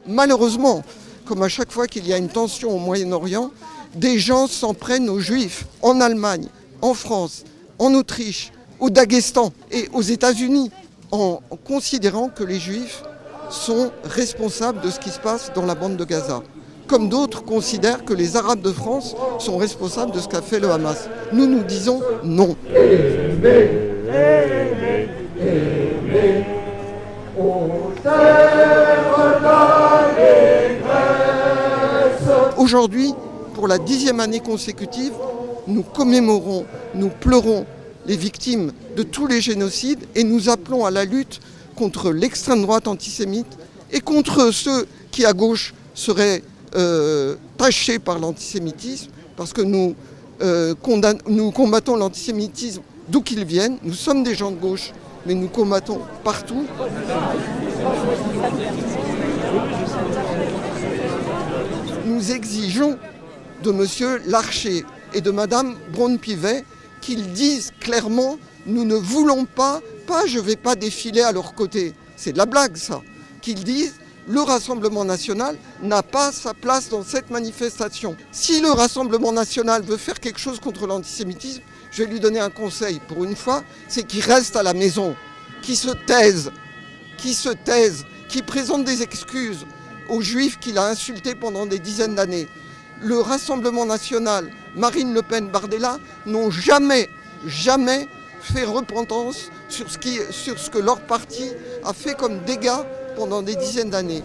Malheureusement, comme à chaque fois qu'il y a une tension au Moyen-Orient, des gens s'en prennent aux Juifs en Allemagne, en France, en Autriche, au Daghestan et aux États-Unis, en considérant que les Juifs sont responsables de ce qui se passe dans la bande de Gaza. Comme d'autres considèrent que les Arabes de France sont responsables de ce qu'a fait le Hamas. Nous, nous disons non. Aujourd'hui, pour la 10e année consécutive, nous commémorons, nous pleurons les victimes de tous les génocides et nous appelons à la lutte contre l'extrême droite antisémite et contre ceux qui, à gauche, seraient tachés par l'antisémitisme, parce que nous combattons l'antisémitisme d'où qu'il vienne. Nous sommes des gens de gauche, mais nous combattons partout. Nous exigeons de M. Larcher et de Mme Braun-Pivet qu'ils disent clairement « nous ne voulons pas je ne vais pas défiler à leur côté ». C'est de la blague, ça. Qu'ils disent « le Rassemblement national n'a pas sa place dans cette manifestation ». Si le Rassemblement national veut faire quelque chose contre l'antisémitisme, je vais lui donner un conseil pour une fois, c'est qu'il reste à la maison, qu'il se taise, qu'il présente des excuses aux Juifs qu'il a insultés pendant des dizaines d'années. Le Rassemblement national, Marine Le Pen, Bardella n'ont jamais fait repentance sur ce que leur parti a fait comme dégâts pendant des dizaines d'années.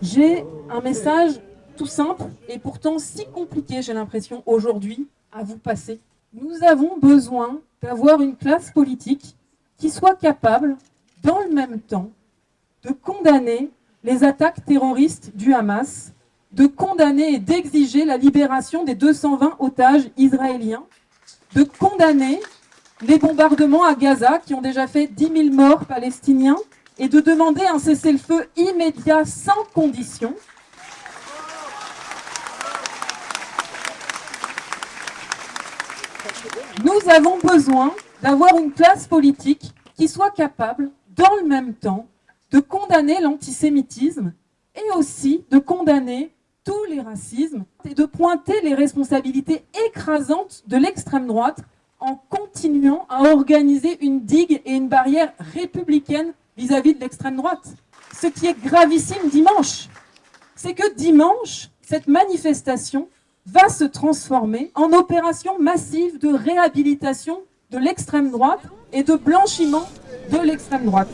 J'ai un message tout simple et pourtant si compliqué, j'ai l'impression, aujourd'hui, à vous passer. Nous avons besoin d'avoir une classe politique qui soit capable, dans le même temps, de condamner les attaques terroristes du Hamas, de condamner et d'exiger la libération des 220 otages israéliens, de condamner les bombardements à Gaza qui ont déjà fait 10 000 morts palestiniens et de demander un cessez-le-feu immédiat sans condition. Nous avons besoin d'avoir une classe politique qui soit capable, dans le même temps, de condamner l'antisémitisme et aussi de condamner tous les racismes et de pointer les responsabilités écrasantes de l'extrême droite en continuant à organiser une digue et une barrière républicaine vis-à-vis de l'extrême droite. Ce qui est gravissime dimanche, c'est que dimanche, cette manifestation va se transformer en opération massive de réhabilitation de l'extrême droite et de blanchiment de l'extrême droite.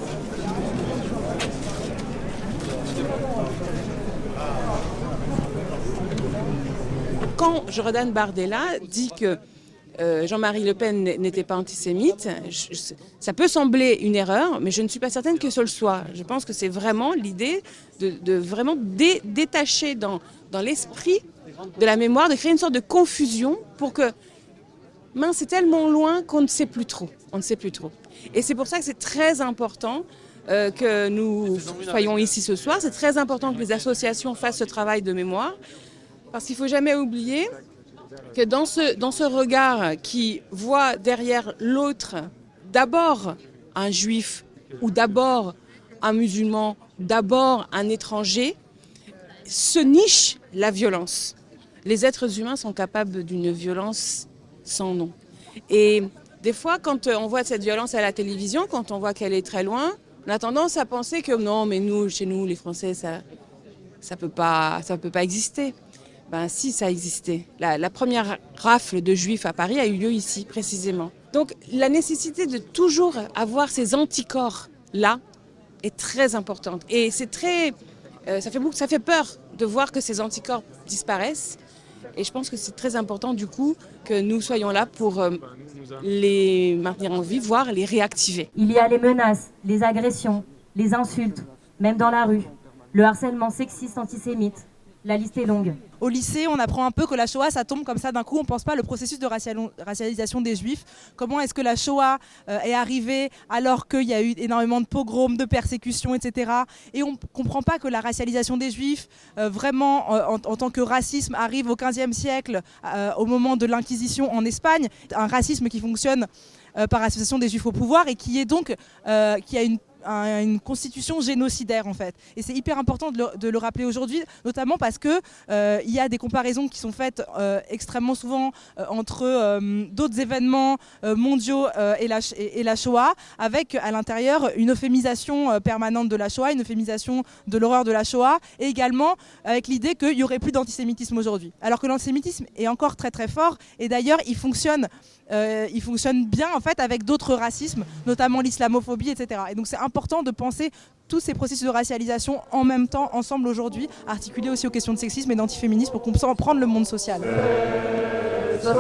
Quand Jordan Bardella dit que Jean-Marie Le Pen n'était pas antisémite, ça peut sembler une erreur, mais je ne suis pas certaine que ce le soit. Je pense que c'est vraiment l'idée de vraiment détacher dans l'esprit de la mémoire, de créer une sorte de confusion pour que, mince, c'est tellement loin qu'on ne sait plus trop. On ne sait plus trop. Et c'est pour ça que c'est très important que nous soyons ici ce soir. C'est très important que les associations fassent ce travail de mémoire. Parce qu'il ne faut jamais oublier que dans ce regard qui voit derrière l'autre d'abord un juif ou d'abord un musulman, d'abord un étranger, se niche la violence. Les êtres humains sont capables d'une violence sans nom. Et des fois, quand on voit cette violence à la télévision, quand on voit qu'elle est très loin, on a tendance à penser que non, mais nous, chez nous, les Français, ça peut pas exister. Ben si, ça existait. La première rafle de juifs à Paris a eu lieu ici, précisément. Donc la nécessité de toujours avoir ces anticorps-là est très importante. Et c'est très... ça fait peur de voir que ces anticorps disparaissent. Et je pense que c'est très important, du coup, que nous soyons là pour les maintenir en vie, voire les réactiver. Il y a les menaces, les agressions, les insultes, même dans la rue, le harcèlement sexiste antisémite, La liste est longue. Au lycée, on apprend un peu que la Shoah, ça tombe comme ça d'un coup. On ne pense pas le processus de racialisation des Juifs. Comment est-ce que la Shoah est arrivée alors qu'il y a eu énormément de pogroms, de persécutions, etc. Et on ne comprend pas que la racialisation des Juifs, vraiment en tant que racisme, arrive au XVe siècle, au moment de l'Inquisition en Espagne. Un racisme qui fonctionne par association des Juifs au pouvoir et qui est donc qui a une constitution génocidaire en fait. Et c'est hyper important de le rappeler aujourd'hui, notamment parce que il y a des comparaisons qui sont faites extrêmement souvent entre d'autres événements mondiaux et la Shoah, avec à l'intérieur une euphémisation permanente de la Shoah, une euphémisation de l'horreur de la Shoah, et également avec l'idée qu'il n'y aurait plus d'antisémitisme aujourd'hui. Alors que l'antisémitisme est encore très très fort, et d'ailleurs il fonctionne bien en fait avec d'autres racismes, notamment l'islamophobie, etc. Et donc c'est important de penser tous ces processus de racialisation en même temps, ensemble aujourd'hui, articulés aussi aux questions de sexisme et d'antiféminisme pour qu'on puisse en prendre le monde social. Je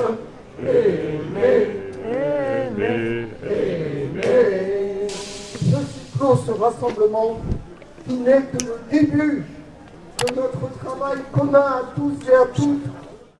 clôt ce rassemblement qui n'est que le début de notre travail commun à tous et à toutes